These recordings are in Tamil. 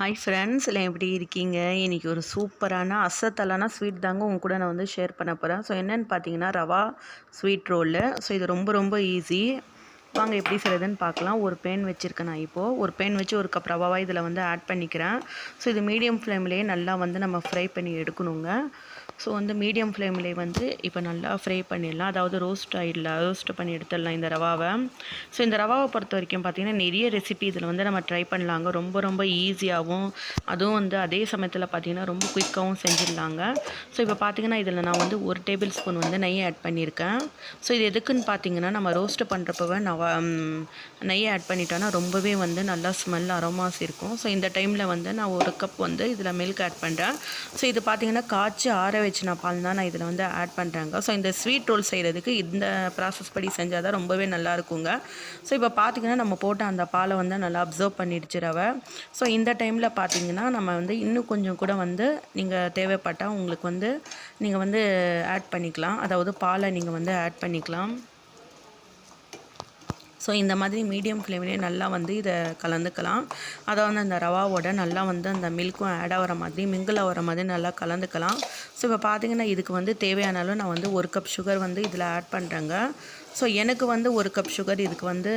ஹாய் ஃப்ரெண்ட்ஸ் எல்லாம் எப்படி இருக்கீங்க? இன்றைக்கி ஒரு சூப்பரான அசத்தலான ஸ்வீட் தாங்க உங்க கூட நான் வந்து ஷேர் பண்ண போகிறேன். ஸோ என்னென்னு பார்த்தீங்கன்னா ரவா ஸ்வீட் ரோலு. ஸோ இது ரொம்ப ரொம்ப ஈஸி. வாங்க எப்படி செய்கிறதுன்னு பார்க்கலாம். ஒரு பேன் வச்சுருக்கேன். நான் இப்போது ஒரு பேன் வச்சு ஒரு கப் ரவாவை இதில் வந்து ஆட் பண்ணிக்கிறேன். ஸோ இது மீடியம் ஃப்ளேம்லேயே நல்லா வந்து நம்ம ஃப்ரை பண்ணி எடுக்கணுங்க. ஸோ வந்து மீடியம் ஃப்ளேம்லேயே வந்து இப்போ நல்லா ஃப்ரை பண்ணிடலாம். அதாவது ரோஸ்ட் பண்ணி எடுத்துடலாம் இந்த ரவாவை. ஸோ இந்த ரவாவை பொறுத்த வரைக்கும் பார்த்திங்கன்னா நிறைய ரெசிபி இதில் வந்து நம்ம ட்ரை பண்ணலாங்க. ரொம்ப ரொம்ப ஈஸியாகவும் அதுவும் வந்து அதே சமயத்தில் பார்த்திங்கன்னா ரொம்ப குயிக்காகவும் செஞ்சிடலாங்க. ஸோ இப்போ பார்த்திங்கன்னா இதில் நான் வந்து 1 டேபிள் ஸ்பூன் வந்து நெய் ஆட் பண்ணியிருக்கேன். ஸோ இது எதுக்குன்னு பார்த்திங்கன்னா நம்ம ரோஸ்ட்டு பண்ணுறப்பவே நெய் ஆட் பண்ணிட்டோன்னா ரொம்பவே வந்து நல்லா ஸ்மெல் அரோமாஸ் இருக்கும். ஸோ இந்த டைமில் வந்து நான் 1 கப் வந்து இதில் மில்க் ஆட் பண்ணுறேன். ஸோ இது பார்த்திங்கன்னா காய்ச்சி ஆற வச்சு பால் தான் நான் இதில் வந்து ஆட் பண்ணுறேங்க. ஸோ இந்த ஸ்வீட் ரோல் செய்கிறதுக்கு இந்த ப்ராசஸ் படி செஞ்சால் தான் ரொம்பவே நல்லா இருக்குங்க. ஸோ இப்போ பார்த்திங்கன்னா நம்ம போட்ட அந்த பாலை வந்து நல்லா அப்சர்வ் பண்ணிடுச்சு ரவை. ஸோ இந்த டைமில் பார்த்திங்கன்னா நம்ம வந்து இன்னும் கொஞ்சம் கூட வந்து நீங்கள் தேவைப்பட்டால் உங்களுக்கு வந்து நீங்கள் வந்து ஆட் பண்ணிக்கலாம். அதாவது பாலை நீங்கள் வந்து ஆட் பண்ணிக்கலாம். ஸோ இந்த மாதிரி மீடியம் ஃப்ளேம்லேயே நல்லா வந்து இதை கலந்துக்கலாம். அதாவது அந்த ரவாவோட நல்லா வந்து அந்த மில்க்கும் ஆட் ஆகிற மாதிரி மிங்கிள் ஆகிற மாதிரி நல்லா கலந்துக்கலாம். ஸோ இப்போ பார்த்திங்கன்னா இதுக்கு வந்து தேவையானாலும் நான் வந்து 1 கப் சுகர் வந்து இதில் ஆட் பண்ணுறேங்க. ஸோ எனக்கு வந்து 1 கப் சுகர் இதுக்கு வந்து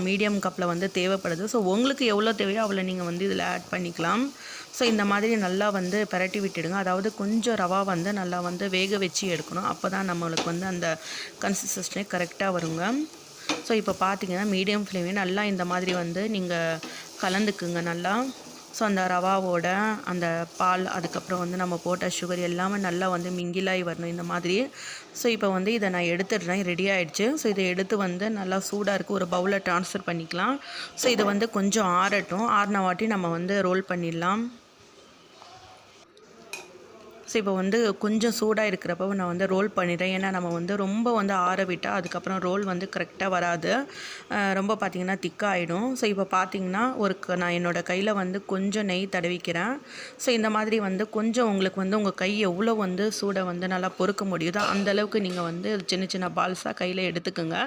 மீடியம் கப்பில் வந்து தேவைப்படுது. ஸோ உங்களுக்கு எவ்வளோ தேவையோ அவ்வளோ நீங்கள் வந்து இதில் ஆட் பண்ணிக்கலாம். ஸோ இந்த மாதிரி நல்லா வந்து பரட்டி விட்டுடுங்க. அதாவது கொஞ்சம் ரவா வந்து நல்லா வந்து வேக வச்சு எடுக்கணும். அப்போ தான் நம்மளுக்கு வந்து அந்த கன்சிஸ்டன்சி கரெக்டாக வருங்க. ஸோ இப்போ பார்த்தீங்கன்னா மீடியம் ஃப்ளேமே நல்லா இந்த மாதிரி வந்து நீங்கள் கலந்துக்குங்க நல்லா. ஸோ அந்த ரவாவோட அந்த பால் அதுக்கப்புறம் வந்து நம்ம போட்ட சுகர் எல்லாமே நல்லா வந்து மிங்கிலாகி வரணும் இந்த மாதிரி. ஸோ இப்போ வந்து இதை நான் எடுத்துடுறேன். ரெடி ஆகிடுச்சு. ஸோ இதை எடுத்து வந்து நல்லா சூடாக இருக்குது ஒரு பவுலில் ட்ரான்ஸ்ஃபர் பண்ணிக்கலாம். ஸோ இது வந்து கொஞ்சம் ஆறட்டும். ஆறின வாட்டி நம்ம வந்து ரோல் பண்ணிடலாம். ஸோ இப்போ வந்து கொஞ்சம் சூடாக இருக்கிறப்போ நான் வந்து ரோல் பண்ணிடுறேன். ஏன்னா நம்ம வந்து ரொம்ப வந்து ஆற விட்டால் அதுக்கப்புறம் ரோல் வந்து கரெக்டாக வராது. ரொம்ப பார்த்திங்கன்னா திக்காகிடும். ஸோ இப்போ பார்த்திங்கன்னா நான் என்னோடய கையில் வந்து கொஞ்சம் நெய் தடவிக்கிறேன். ஸோ இந்த மாதிரி வந்து கொஞ்சம் உங்களுக்கு வந்து உங்கள் கை எவ்வளோ வந்து சூடை வந்து நல்லா பொறுக்க முடியுதோ அந்தளவுக்கு நீங்கள் வந்து சின்ன சின்ன பால்ஸாக கையில் எடுத்துக்கோங்க.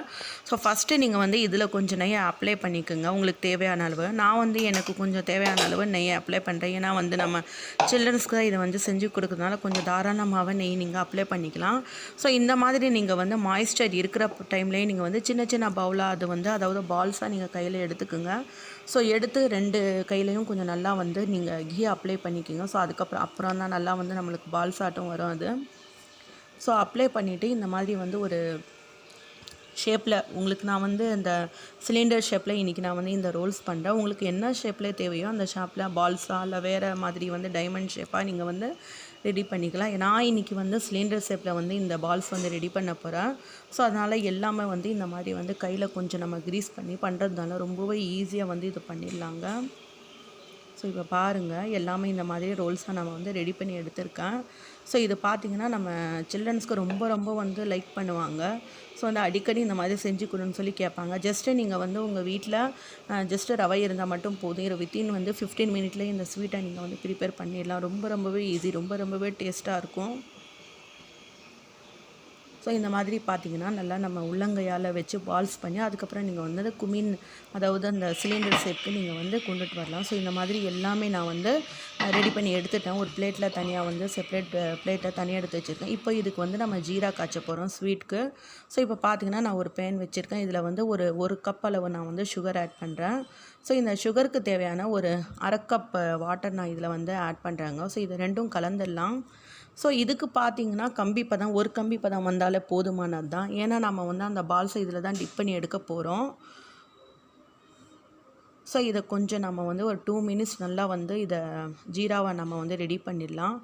ஸோ ஃபஸ்ட்டு நீங்கள் வந்து இதில் கொஞ்சம் நெய்யை அப்ளை பண்ணிக்கோங்க உங்களுக்கு தேவையான அளவு. நான் வந்து எனக்கு கொஞ்சம் தேவையான அளவு நெய்யை அப்ளை பண்ணுறேன். ஏன்னா வந்து நம்ம சில்ட்ரன்ஸ்க்கு தான் இதை வந்து செஞ்சு கொடுக்குறதுனால கொஞ்சம் தாராளமாக நெய் நீங்கள் அப்ளை பண்ணிக்கலாம். ஸோ இந்த மாதிரி நீங்கள் வந்து மாய்ஸ்சர் இருக்கிற டைம்லேயே நீங்கள் வந்து சின்ன சின்ன பவுலாக அது வந்து அதாவது பால்ஸாக நீங்கள் கையில் எடுத்துக்குங்க. ஸோ எடுத்து 2 கையிலையும் கொஞ்சம் நல்லா வந்து நீங்கள் கீ அப்ளை பண்ணிக்கோங்க. ஸோ அப்புறம் தான் நல்லா வந்து நம்மளுக்கு பால்ஸ் ஆட்டம் வரும் அது. ஸோ அப்ளை பண்ணிவிட்டு இந்த மாதிரி வந்து ஒரு ஷேப்பில் உங்களுக்கு நான் வந்து இந்த சிலிண்டர் ஷேப்பில் இன்றைக்கி நான் வந்து இந்த ரோல்ஸ் பண்ணுறேன். உங்களுக்கு என்ன ஷேப்பில் தேவையோ அந்த ஷேப்பில் பால்ஸாக இல்லை வேறு மாதிரி வந்து டைமண்ட் ஷேப்பாக நீங்கள் வந்து ரெடி பண்ணிக்கலாம். நான் இன்றைக்கி வந்து சிலிண்டர் ஷேப்பில் வந்து இந்த பால்ஸ் வந்து ரெடி பண்ண போகிறேன். ஸோ அதனால் எல்லாமே வந்து இந்த மாதிரி வந்து கையில் கொஞ்சம் நம்ம க்ரீஸ் பண்ணி பண்ணுறதுனால ரொம்பவே ஈஸியாக வந்து இது பண்ணிடலாங்க. ஸோ இப்போ பாருங்கள் எல்லாமே இந்த மாதிரி ரோல்ஸாக நம்ம வந்து ரெடி பண்ணி எடுத்திருக்கேன். ஸோ இது பார்த்திங்கன்னா நம்ம சில்ட்ரன்ஸ்க்கு ரொம்ப ரொம்ப வந்து லைக் பண்ணுவாங்க. ஸோ வந்து அடிக்கடி இந்த மாதிரி செஞ்சு கொடுன்னு சொல்லி கேட்பாங்க. ஜஸ்ட்டு நீங்கள் வந்து உங்கள் வீட்டில் ஜஸ்ட்டு ரவை இருந்தால் மட்டும் போதும். வித்தின் வந்து 15 மினிட்லேயே இந்த ஸ்வீட்டை நீங்கள் வந்து ப்ரிப்பேர் பண்ணிடலாம். ரொம்பவே ஈஸி, ரொம்பவே டேஸ்ட்டாக இருக்கும். ஸோ இந்த மாதிரி பார்த்திங்கன்னா நல்லா நம்ம உள்ளங்கையால் வச்சு பால்ஸ் பண்ணி அதுக்கப்புறம் நீங்கள் வந்து குமின் அதாவது அந்த சிலிண்டர் ஷேப்புக்கு நீங்கள் வந்து கொண்டுட்டு வரலாம். ஸோ இந்த மாதிரி எல்லாமே நான் வந்து ரெடி பண்ணி எடுத்துட்டேன். ஒரு பிளேட்டில் தனியாக வந்து செப்பரேட் பிளேட்டில் தனியாக எடுத்து வச்சுருக்கேன். இப்போ இதுக்கு வந்து நம்ம ஜீரா காய்ச்ச போகிறோம் ஸ்வீட்க்கு. ஸோ இப்போ பார்த்திங்கன்னா நான் ஒரு பேன் வச்சுருக்கேன். இதில் வந்து ஒரு கப் அளவு நான் வந்து சுகர் ஆட் பண்ணுறேன். ஸோ இந்த சுகருக்கு தேவையான ஒரு 1/2 கப் வாட்டர் நான் இதில் வந்து ஆட் பண்ணுறேங்க. ஸோ இது ரெண்டும் கலந்துடலாம். ஸோ இதுக்கு பார்த்திங்கன்னா கம்பி பதம் ஒரு கம்பி பதம் வந்தாலே போதுமானது தான். ஏன்னா நம்ம வந்து அந்த பால்ஸை இதில் தான் டிப் பண்ணி எடுக்க போகிறோம். ஸோ இதை கொஞ்சம் நம்ம வந்து ஒரு 2 மினிட்ஸ் நல்லா வந்து இதை ஜீராவை நம்ம வந்து ரெடி பண்ணிடலாம்.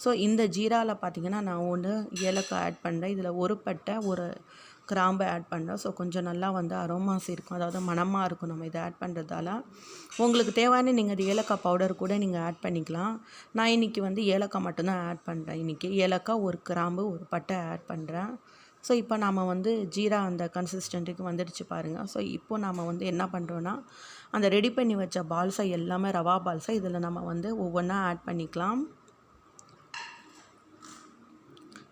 ஸோ இந்த ஜீராவில் பார்த்திங்கன்னா நான் ஒன்று ஏலக்காய் ஆட் பண்ணுறேன். இதில் ஒரு பட்டை ஒரு கிராம்பு ஆட் பண்ணுறேன். ஸோ கொஞ்சம் நல்லா வந்து அரோமாஸ் இருக்கும், அதாவது மணமாக இருக்கும் நம்ம இதை ஆட் பண்ணுறதால. உங்களுக்கு தேவையான நீங்கள் அது ஏலக்காய் பவுடர் கூட நீங்கள் ஆட் பண்ணிக்கலாம். நான் இன்றைக்கி வந்து ஏலக்காய் மட்டும்தான் ஆட் பண்ணுறேன். இன்றைக்கி ஏலக்காய் ஒரு கிராம்பு ஒரு பட்டை ஆட் பண்ணுறேன். ஸோ இப்போ நாம் வந்து ஜீரா அந்த கன்சிஸ்டன்ட்டுக்கு வந்துடுச்சு பாருங்கள். ஸோ இப்போ நாம் வந்து என்ன பண்ணுறோன்னா அந்த ரெடி பண்ணி வச்ச பால்ஸை எல்லாமே ரவா பால்ஸை இதில் நம்ம வந்து ஒவ்வொன்றா ஆட் பண்ணிக்கலாம்.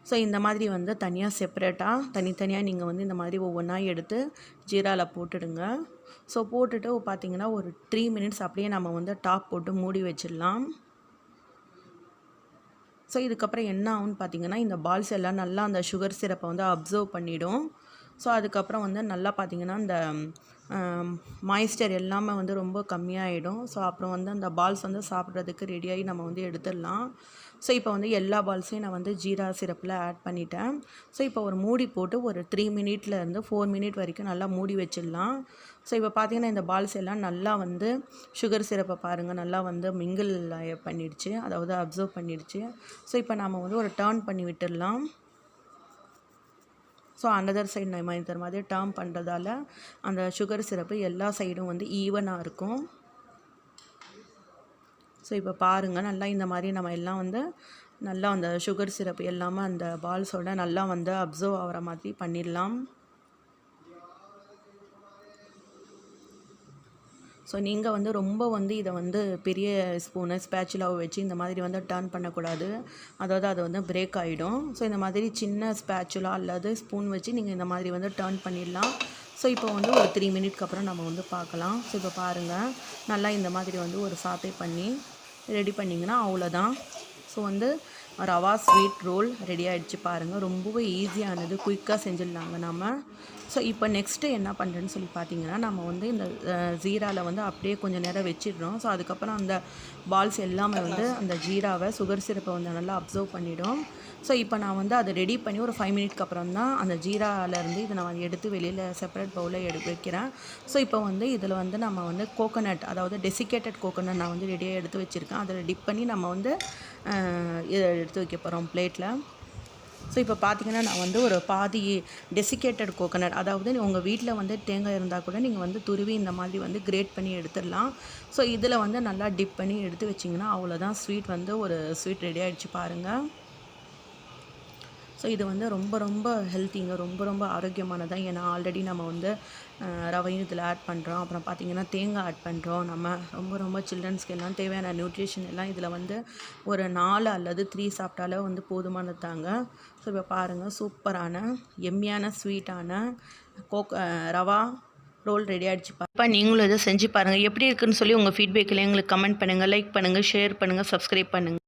ஸோ இந்த மாதிரி வந்து தனியாக செப்பரேட்டாக தனித்தனியாக நீங்கள் வந்து இந்த மாதிரி ஒவ்வொன்றா எடுத்து ஜீராவில் போட்டுடுங்க. ஸோ போட்டுட்டு பார்த்திங்கன்னா ஒரு 3 மினிட்ஸ் அப்படியே நம்ம வந்து டாப் போட்டு மூடி வச்சிடலாம். ஸோ இதுக்கப்புறம் என்ன ஆகும்னு பார்த்திங்கன்னா இந்த பால்ஸ் எல்லாம் நல்லா அந்த சுகர் சிரப்பை வந்து அப்சர்வ் பண்ணிவிடும். ஸோ அதுக்கப்புறம் வந்து நல்லா பார்த்திங்கன்னா இந்த மாய்ஸ்டர் எல்லாமே வந்து ரொம்ப கம்மியாகிடும். ஸோ அப்புறம் வந்து அந்த பால்ஸ் வந்து சாப்பிட்றதுக்கு ரெடியாகி நம்ம வந்து எடுத்துடலாம். ஸோ இப்போ வந்து எல்லா பால்ஸையும் நான் வந்து ஜீரா சிரப்பில் ஆட் பண்ணிட்டேன். ஸோ இப்போ ஒரு மூடி போட்டு ஒரு 3 மினிட்லேருந்து 4 மினிட் வரைக்கும் நல்லா மூடி வச்சிடலாம். ஸோ இப்போ பார்த்திங்கன்னா இந்த பால்ஸ் எல்லாம் நல்லா வந்து சுகர் சிரப்பை பாருங்கள் நல்லா வந்து மிங்கிள் பண்ணிடுச்சு, அதாவது அப்சர்வ் பண்ணிடுச்சு. ஸோ இப்போ நம்ம வந்து ஒரு டர்ன் பண்ணி விட்டுடலாம். ஸோ அனதர் சைடு நம்ம இந்த மாதிரி டர்ன் பண்ணுறதால அந்த சுகர் சிரப்பு எல்லா சைடும் வந்து ஈவனாக இருக்கும். ஸோ இப்போ பாருங்கள் நல்லா இந்த மாதிரி நம்ம எல்லாம் வந்து நல்லா அந்த சுகர் சிரப்பு எல்லாமே அந்த பால்ஸோட நல்லா வந்து அப்சர்வ் ஆகிற மாதிரி பண்ணிடலாம். ஸோ நீங்கள் வந்து ரொம்ப வந்து இதை வந்து பெரிய ஸ்பூனு ஸ்பேச்சுலாவை வச்சு இந்த மாதிரி வந்து டர்ன் பண்ணக்கூடாது, அதாவது அது வந்து பிரேக் ஆகிடும். ஸோ இந்த மாதிரி சின்ன ஸ்பேச்சுலா அல்லது ஸ்பூன் வச்சு நீங்கள் இந்த மாதிரி வந்து டர்ன் பண்ணிடலாம். ஸோ இப்போ வந்து ஒரு 3 மினிட்க்கு அப்புறம் நம்ம வந்து பார்க்கலாம். ஸோ இப்போ பாருங்கள் நல்லா இந்த மாதிரி வந்து ஒரு சாட்டே பண்ணி ரெடி பண்ணிங்கன்னா அவ்வளோதான். ஸோ வந்து ரவா ஸ்வீட் ரோல் ரெடி ஆகிடுச்சு பாருங்கள். ரொம்பவே ஈஸியானது, குயிக்காக செஞ்சிடலாங்க நம்ம. ஸோ இப்போ நெக்ஸ்ட்டு என்ன பண்ணுறேன்னு சொல்லி பார்த்தீங்கன்னா நம்ம வந்து இந்த ஜீராவில் வந்து அப்படியே கொஞ்சம் நேரம் வச்சிடுறோம். ஸோ அதுக்கப்புறம் அந்த பால்ஸ் எல்லாமே வந்து அந்த ஜீராவை சுகர் சிரப்பை வந்து நல்லா அப்சர்வ் பண்ணிவிடும். ஸோ இப்போ நான் வந்து அதை ரெடி பண்ணி ஒரு 5 மினிட்க்கு அப்புறம் தான் அந்த ஜீராவிலேருந்து இதை நான் எடுத்து வெளியில் செப்பரேட் பவுலில் வைக்கிறேன். ஸோ இப்போ வந்து இதில் வந்து நம்ம வந்து கோகோனட், அதாவது டெசிகேட்டட் கோகோனட் நான் வந்து ரெடியாக எடுத்து வச்சுருக்கேன். அதில் டிப் பண்ணி நம்ம வந்து இதை எடுத்து வைக்க போகிறோம் பிளேட்டில். ஸோ இப்போ பார்த்திங்கன்னா நான் வந்து ஒரு பாதி டெசிகேட்டட் கோகோனட், அதாவது உங்கள் வீட்டில் வந்து தேங்காய் இருந்தால் கூட நீங்கள் வந்து துருவி இந்த மாதிரி வந்து கிரேட் பண்ணி எடுத்துடலாம். ஸோ இதில் வந்து நல்லா டிப் பண்ணி எடுத்து வச்சிங்கன்னா அவ்வளோதான், ஸ்வீட் வந்து ஒரு ஸ்வீட் ரெடி ஆகிடுச்சு பாருங்கள். ஸோ இது வந்து ரொம்ப ரொம்ப ஹெல்த்திங்க, ரொம்ப ரொம்ப ஆரோக்கியமானதான். ஏன்னா ஆல்ரெடி நம்ம வந்து ரவையும் இதில் ஆட் பண்ணுறோம், அப்புறம் பார்த்திங்கன்னா தேங்காய் ஆட் பண்ணுறோம். நம்ம ரொம்ப ரொம்ப சில்ட்ரன்ஸ்க்கு எல்லாம் தேவையான நியூட்ரிஷன் எல்லாம் இதில் வந்து ஒரு 4 அல்லது 3 சாப்பிட்டாலே வந்து போதுமானது தாங்க. ஸோ இப்போ பாருங்கள் சூப்பரான எம்மியான ஸ்வீட்டான ரவா ரோல் ரெடி ஆகிடுச்சு. இப்போ நீங்களும் இதை செஞ்சு பாருங்கள், எப்படி இருக்குன்னு சொல்லி உங்கள் ஃபீட்பேக்கில் எங்களுக்கு கமெண்ட் பண்ணுங்கள், லைக் பண்ணுங்கள், ஷேர் பண்ணுங்கள், சப்ஸ்கிரைப் பண்ணுங்கள்.